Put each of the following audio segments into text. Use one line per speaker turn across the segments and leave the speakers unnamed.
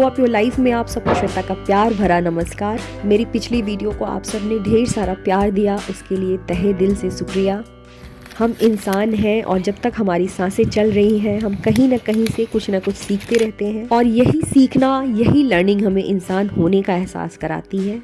Of your life में आप सबको श्वेता का प्यार भरा नमस्कार। मेरी पिछली वीडियो को आप सबने ढेर सारा प्यार दिया, उसके लिए तहे दिल से शुक्रिया। हम इंसान हैं और जब तक हमारी सांसें चल रही हैं हम कहीं ना कहीं से कुछ ना कुछ सीखते रहते हैं और यही सीखना, यही लर्निंग हमें इंसान होने का एहसास कराती है।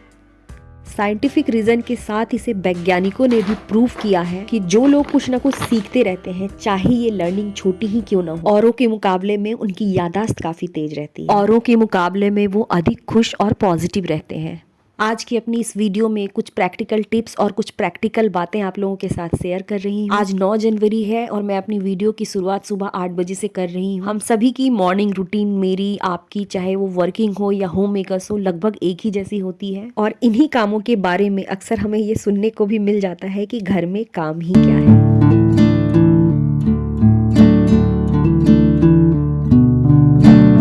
साइंटिफिक रीजन के साथ इसे वैज्ञानिकों ने भी प्रूव किया है कि जो लोग कुछ ना कुछ सीखते रहते हैं, चाहे ये लर्निंग छोटी ही क्यों ना हो, औरों के मुकाबले में उनकी याददाश्त काफी तेज रहती है। औरों के मुकाबले में वो अधिक खुश और पॉजिटिव रहते हैं। आज की अपनी इस वीडियो में कुछ प्रैक्टिकल टिप्स और कुछ प्रैक्टिकल बातें आप लोगों के साथ शेयर कर रही हूँ। आज 9 जनवरी है और मैं अपनी वीडियो की शुरुआत सुबह 8 बजे से कर रही हूँ। हम सभी की मॉर्निंग रूटीन, मेरी आपकी, चाहे वो वर्किंग हो या होम मेकर्स हो, लगभग एक ही जैसी होती है और इन्हीं कामों के बारे में अक्सर हमें ये सुनने को भी मिल जाता है कि घर में काम ही क्या है।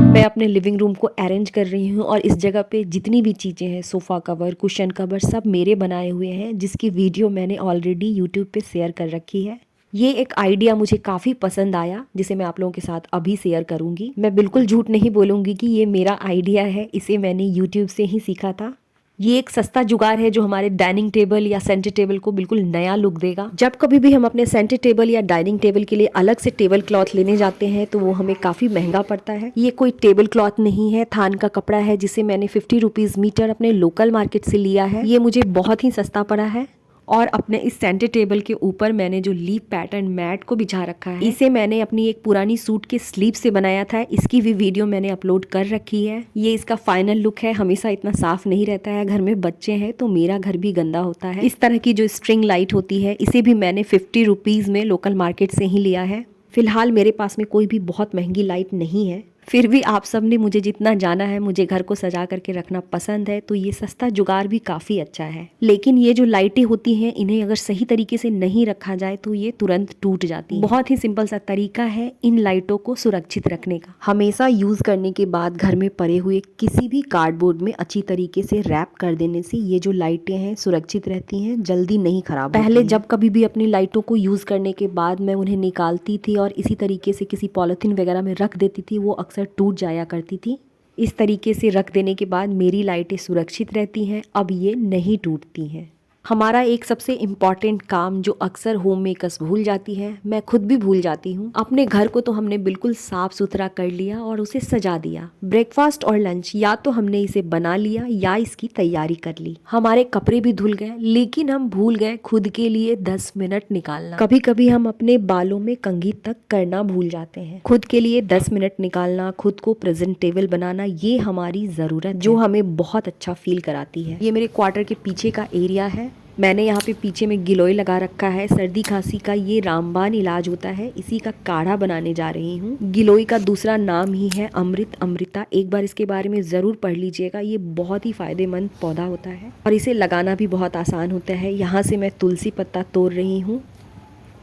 मैं अपने लिविंग रूम को अरेंज कर रही हूँ और इस जगह पे जितनी भी चीज़ें हैं, सोफ़ा कवर, कुशन कवर, सब मेरे बनाए हुए हैं, जिसकी वीडियो मैंने ऑलरेडी यूट्यूब पे शेयर कर रखी है। ये एक आइडिया मुझे काफ़ी पसंद आया जिसे मैं आप लोगों के साथ अभी शेयर करूँगी। मैं बिल्कुल झूठ नहीं बोलूँगी कि ये मेरा आइडिया है, इसे मैंने यूट्यूब से ही सीखा था। ये एक सस्ता जुगाड़ है जो हमारे डाइनिंग टेबल या सेंटर टेबल को बिल्कुल नया लुक देगा। जब कभी भी हम अपने सेंटर टेबल या डाइनिंग टेबल के लिए अलग से टेबल क्लॉथ लेने जाते हैं तो वो हमें काफ़ी महंगा पड़ता है। ये कोई टेबल क्लॉथ नहीं है, थान का कपड़ा है जिसे मैंने 50 रुपीज़ मीटर अपने लोकल मार्केट से लिया है। ये मुझे बहुत ही सस्ता पड़ा है और अपने इस सेंटर टेबल के ऊपर मैंने जो लीफ पैटर्न मैट को बिछा रखा है, इसे मैंने अपनी एक पुरानी सूट के स्लीव से बनाया था। इसकी भी वीडियो मैंने अपलोड कर रखी है। ये इसका फाइनल लुक है। हमेशा इतना साफ नहीं रहता है, घर में बच्चे हैं तो मेरा घर भी गंदा होता है। इस तरह की जो स्ट्रिंग लाइट होती है, इसे भी मैंने 50 रुपीज़ में लोकल मार्केट से ही लिया है। फिलहाल मेरे पास में कोई भी बहुत महंगी लाइट नहीं है, फिर भी आप सब ने मुझे जितना जाना है, मुझे घर को सजा करके रखना पसंद है, तो ये सस्ता जुगाड़ भी काफ़ी अच्छा है। लेकिन ये जो लाइटें होती हैं, इन्हें अगर सही तरीके से नहीं रखा जाए तो ये तुरंत टूट जाती है। बहुत ही सिंपल सा तरीका है इन लाइटों को सुरक्षित रखने का। हमेशा यूज़ करने के बाद घर में पड़े हुए किसी भी कार्डबोर्ड में अच्छी तरीके से रैप कर देने से ये जो लाइटें हैं सुरक्षित रहती हैं, जल्दी नहीं खराब। पहले जब कभी भी अपनी लाइटों को यूज़ करने के बाद मैं उन्हें निकालती थी और इसी तरीके से किसी पॉलिथीन वगैरह में रख देती थी, वो अक्सर टूट जाया करती थी। इस तरीके से रख देने के बाद मेरी लाइटें सुरक्षित रहती हैं, अब ये नहीं टूटती हैं। हमारा एक सबसे इम्पॉर्टेंट काम जो अक्सर होम मेकर्स भूल जाती है, मैं खुद भी भूल जाती हूँ। अपने घर को तो हमने बिल्कुल साफ सुथरा कर लिया और उसे सजा दिया। ब्रेकफास्ट और लंच या तो हमने इसे बना लिया या इसकी तैयारी कर ली। हमारे कपड़े भी धुल गए, लेकिन हम भूल गए खुद के लिए 10 मिनट निकालना। कभी कभी हम अपने बालों में कंघी तक करना भूल जाते हैं। खुद के लिए 10 मिनट निकालना, खुद को प्रेजेंटेबल बनाना, ये हमारी ज़रूरत जो हमें बहुत अच्छा फील कराती है। ये मेरे क्वार्टर के पीछे का एरिया है। मैंने यहाँ पे पीछे में गिलोय लगा रखा है। सर्दी खांसी का ये रामबाण इलाज होता है, इसी का काढ़ा बनाने जा रही हूँ। गिलोय का दूसरा नाम ही है अमृता। एक बार इसके बारे में ज़रूर पढ़ लीजिएगा। ये बहुत ही फायदेमंद पौधा होता है और इसे लगाना भी बहुत आसान होता है। यहाँ से मैं तुलसी पत्ता तोड़ रही हूँ।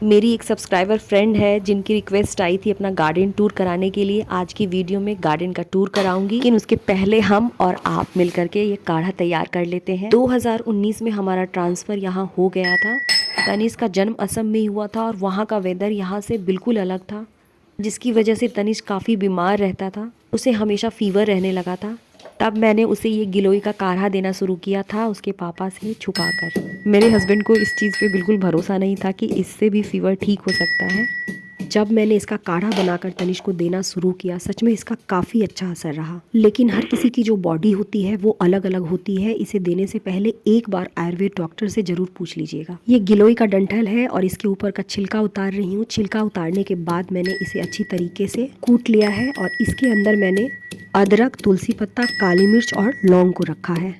मेरी एक सब्सक्राइबर फ्रेंड है जिनकी रिक्वेस्ट आई थी अपना गार्डन टूर कराने के लिए। आज की वीडियो में गार्डन का टूर कराऊंगी, लेकिन उसके पहले हम और आप मिलकर के ये काढ़ा तैयार कर लेते हैं। 2019 में हमारा ट्रांसफ़र यहाँ हो गया था। तनिष्क का जन्म असम में हुआ था और वहाँ का वेदर यहाँ से बिल्कुल अलग था, जिसकी वजह से तनिष्क काफ़ी बीमार रहता था। उसे हमेशा फीवर रहने लगा था। तब मैंने उसे ये गिलोय का काढ़ा देना शुरू किया था, उसके पापा से छुपा कर। मेरे हस्बैंड को इस चीज़ पे बिल्कुल भरोसा नहीं था कि इससे भी फीवर ठीक हो सकता है। जब मैंने इसका काढ़ा बनाकर तनिष्क को देना शुरू किया, सच में इसका काफ़ी अच्छा असर रहा। लेकिन हर किसी की जो बॉडी होती है वो अलग अलग होती है। इसे देने से पहले एक बार आयुर्वेद डॉक्टर से ज़रूर पूछ लीजिएगा। ये गिलोय का डंठल है और इसके ऊपर का छिलका उतार रही हूँ। छिलका उतारने के बाद मैंने इसे अच्छी तरीके से कूट लिया है और इसके अंदर मैंने अदरक, तुलसी पत्ता, काली मिर्च और लौंग को रखा है।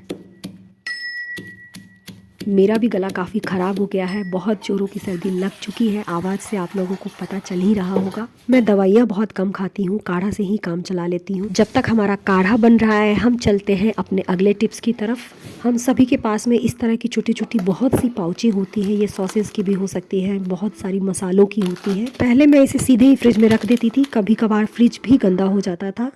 मेरा भी गला काफ़ी ख़राब हो गया है, बहुत जोरों की सर्दी लग चुकी है। आवाज़ से आप लोगों को पता चल ही रहा होगा। मैं दवाइयाँ बहुत कम खाती हूँ, काढ़ा से ही काम चला लेती हूँ। जब तक हमारा काढ़ा बन रहा है हम चलते हैं अपने अगले टिप्स की तरफ। हम सभी के पास में इस तरह की छोटी छोटी बहुत सी पाउचें होती हैं। ये सॉसेस की भी हो सकती है, बहुत सारी मसालों की होती है। पहले मैं इसे सीधे ही फ्रिज में रख देती थी, कभी कभार फ्रिज भी गंदा हो जाता था।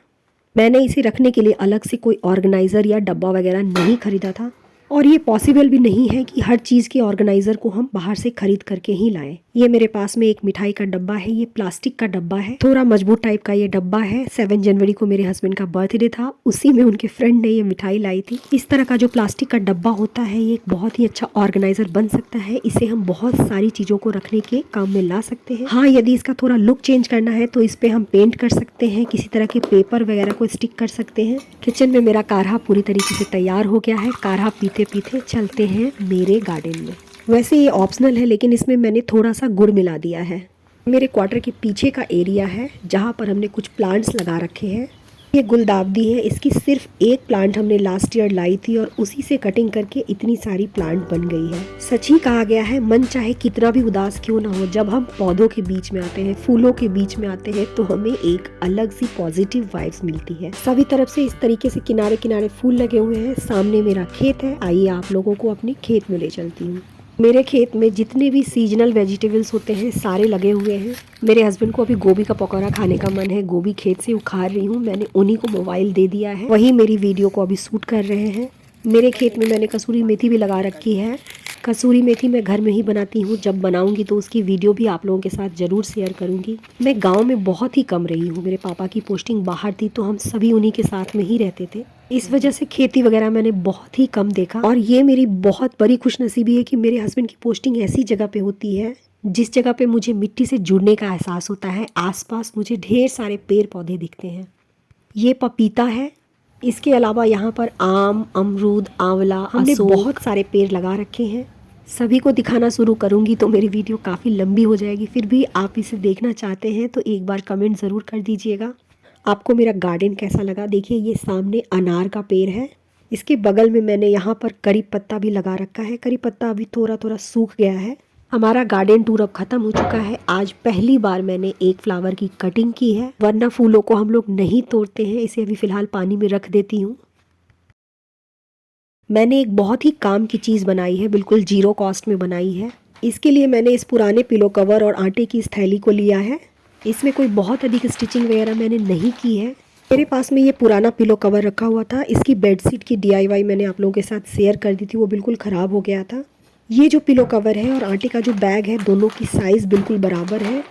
मैंने इसे रखने के लिए अलग से कोई ऑर्गेनाइज़र या डब्बा वगैरह नहीं खरीदा था। और ये पॉसिबल भी नहीं है कि हर चीज़ के ऑर्गेनाइज़र को हम बाहर से खरीद करके ही लाएं। ये मेरे पास में एक मिठाई का डब्बा है, ये प्लास्टिक का डब्बा है, थोड़ा मजबूत टाइप का ये डब्बा है। 7 जनवरी को मेरे हस्बैंड का बर्थडे था, उसी में उनके फ्रेंड ने ये मिठाई लाई थी। इस तरह का जो प्लास्टिक का डब्बा होता है ये एक बहुत ही अच्छा ऑर्गेनाइज़र बन सकता है। इसे हम बहुत सारी चीज़ों को रखने के काम में ला सकते हैं। हाँ, यदि इसका थोड़ा लुक चेंज करना है तो इस पे हम पेंट कर सकते हैं, किसी तरह के पेपर वगैरह को स्टिक कर सकते हैं। किचन में मेरा काढ़ा पूरी तरीके से तैयार हो गया है। काढ़ा पीते पीते चलते हैं मेरे गार्डन में। वैसे ये ऑप्शनल है, लेकिन इसमें मैंने थोड़ा सा गुड़ मिला दिया है। मेरे क्वार्टर के पीछे का एरिया है जहाँ पर हमने कुछ प्लांट्स लगा रखे हैं। ये गुलदावदी है, इसकी सिर्फ एक प्लांट हमने लास्ट ईयर लाई थी और उसी से कटिंग करके इतनी सारी प्लांट बन गई है। सच ही कहा गया है, मन चाहे कितना भी उदास क्यों ना हो, जब हम पौधों के बीच में आते हैं, फूलों के बीच में आते हैं, तो हमें एक अलग सी पॉजिटिव वाइब्स मिलती है। सभी तरफ से इस तरीके से किनारे किनारे फूल लगे हुए हैं। सामने मेरा खेत है, आइए आप लोगों को अपने खेत में ले चलती हूँ। मेरे खेत में जितने भी सीजनल वेजिटेबल्स होते हैं सारे लगे हुए हैं। मेरे हस्बैंड को अभी गोभी का पकौड़ा खाने का मन है, गोभी खेत से उखाड़ रही हूँ। मैंने उन्हीं को मोबाइल दे दिया है, वही मेरी वीडियो को अभी शूट कर रहे हैं। मेरे खेत में मैंने कसूरी मेथी भी लगा रखी है। कसूरी मेथी मैं घर में ही बनाती हूँ, जब बनाऊंगी तो उसकी वीडियो भी आप लोगों के साथ ज़रूर शेयर करूँगी। मैं गांव में बहुत ही कम रही हूँ, मेरे पापा की पोस्टिंग बाहर थी तो हम सभी उन्हीं के साथ में ही रहते थे। इस वजह से खेती वगैरह मैंने बहुत ही कम देखा। और ये मेरी बहुत बड़ी खुशनसीबी है कि मेरे हस्बैंड की पोस्टिंग ऐसी जगह पे होती है जिस जगह पे मुझे मिट्टी से जुड़ने का एहसास होता है। आसपास मुझे ढेर सारे पेड़ पौधे दिखते हैं। ये पपीता है, इसके अलावा यहाँ पर आम, अमरूद, आंवला, हमने बहुत सारे पेड़ लगा रखे हैं। सभी को दिखाना शुरू करूँगी तो मेरी वीडियो काफ़ी लंबी हो जाएगी। फिर भी आप इसे देखना चाहते हैं तो एक बार कमेंट ज़रूर कर दीजिएगा। आपको मेरा गार्डन कैसा लगा? देखिए, ये सामने अनार का पेड़ है, इसके बगल में मैंने यहाँ पर करी पत्ता भी लगा रखा है। करी पत्ता अभी थोड़ा थोड़ा सूख गया है। हमारा गार्डन टूर अब ख़त्म हो चुका है। आज पहली बार मैंने एक फ्लावर की कटिंग की है, वरना फूलों को हम लोग नहीं तोड़ते हैं। इसे अभी फ़िलहाल पानी में रख देती हूँ। मैंने एक बहुत ही काम की चीज़ बनाई है, बिल्कुल जीरो कॉस्ट में बनाई है। इसके लिए मैंने इस पुराने पिलो कवर और आटे की इस थैली को लिया है। इसमें कोई बहुत अधिक स्टिचिंग वगैरह मैंने नहीं की है। मेरे पास में ये पुराना पिलो कवर रखा हुआ था, इसकी बेडशीट की DIY मैंने आप लोगों के साथ शेयर कर दी थी, वो बिल्कुल ख़राब हो गया था। ये जो पिलो कवर है और आटे का जो बैग है, दोनों की साइज़ बिल्कुल बराबर है।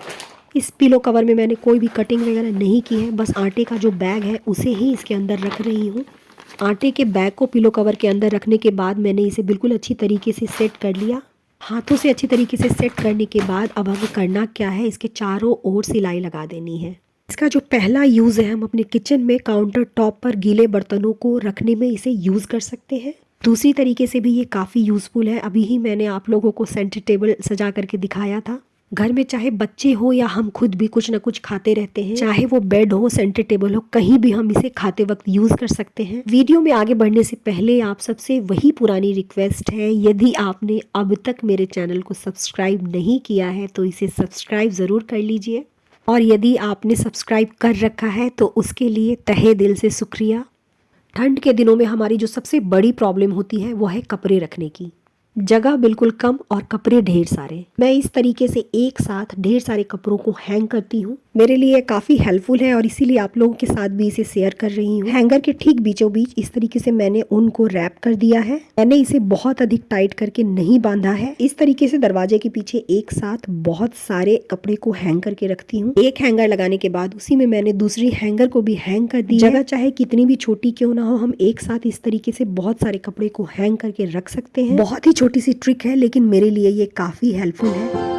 इस पिलो कवर में मैंने कोई भी कटिंग वगैरह नहीं की है, बस आटे का जो बैग है उसे ही इसके अंदर रख रही हूँ। आटे के बैग को पिलो कवर के अंदर रखने के बाद मैंने इसे बिल्कुल अच्छी तरीके से सेट कर लिया। हाथों से अच्छी तरीके से सेट करने के बाद अब हमें करना क्या है, इसके चारों ओर सिलाई लगा देनी है। इसका जो पहला यूज़ है, हम अपने किचन में काउंटर टॉप पर गीले बर्तनों को रखने में इसे यूज़ कर सकते हैं। दूसरी तरीके से भी ये काफ़ी यूज़फुल है। अभी ही मैंने आप लोगों को सेंटर टेबल सजा करके दिखाया था। घर में चाहे बच्चे हो या हम खुद भी कुछ ना कुछ खाते रहते हैं, चाहे वो बेड हो, सेंटर टेबल हो, कहीं भी हम इसे खाते वक्त यूज कर सकते हैं। वीडियो में आगे बढ़ने से पहले आप सबसे वही पुरानी रिक्वेस्ट है, यदि आपने अब तक मेरे चैनल को सब्सक्राइब नहीं किया है तो इसे सब्सक्राइब ज़रूर कर लीजिए, और यदि आपने सब्सक्राइब कर रखा है तो उसके लिए तहे दिल से शुक्रिया। ठंड के दिनों में हमारी जो सबसे बड़ी प्रॉब्लम होती है वो है कपड़े रखने की। जगह बिल्कुल कम और कपड़े ढेर सारे। मैं इस तरीके से एक साथ ढेर सारे कपड़ों को हैंग करती हूँ। मेरे लिए काफ़ी हेल्पफुल है और इसीलिए आप लोगों के साथ भी इसे शेयर कर रही हूँ। हैंगर के ठीक बीचों बीच इस तरीके से मैंने ऊन को रैप कर दिया है। मैंने इसे बहुत अधिक टाइट करके नहीं बांधा है। इस तरीके से दरवाजे के पीछे एक साथ बहुत सारे कपड़े को हैंग करके रखती हूँ। एक हैंगर लगाने के बाद उसी में मैंने दूसरी हैंगर को भी हैंग कर दी। जगह चाहे कितनी भी छोटी क्यों ना हो, हम एक साथ इस तरीके से बहुत सारे कपड़े को हैंग करके रख सकते हैं। बहुत ही छोटी सी ट्रिक है, लेकिन मेरे लिए ये काफ़ी हेल्पफुल है।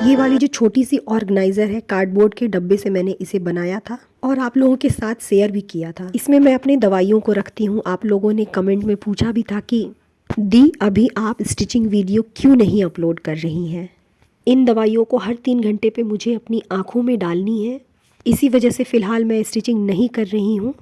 ये वाली जो छोटी सी ऑर्गेनाइजर है, कार्डबोर्ड के डब्बे से मैंने इसे बनाया था और आप लोगों के साथ शेयर भी किया था। इसमें मैं अपनी दवाइयों को रखती हूँ। आप लोगों ने कमेंट में पूछा भी था कि दी अभी आप स्टिचिंग वीडियो क्यों नहीं अपलोड कर रही हैं। इन दवाइयों को हर 3 घंटे पे मुझे अपनी आँखों में डालनी है, इसी वजह से फ़िलहाल मैं स्टिचिंग नहीं कर रही हूँ।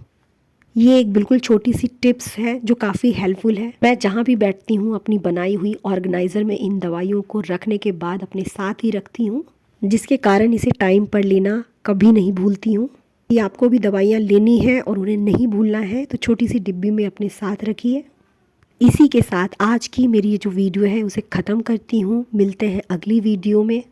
ये एक बिल्कुल छोटी सी टिप्स है जो काफ़ी हेल्पफुल है। मैं जहाँ भी बैठती हूँ अपनी बनाई हुई ऑर्गेनाइज़र में इन दवाइयों को रखने के बाद अपने साथ ही रखती हूँ, जिसके कारण इसे टाइम पर लेना कभी नहीं भूलती हूँ। ये आपको भी दवाइयाँ लेनी है और उन्हें नहीं भूलना है तो छोटी सी डिब्बी में अपने साथ रखिए। इसी के साथ आज की मेरी ये जो वीडियो है उसे ख़त्म करती हूँ। मिलते हैं अगली वीडियो में।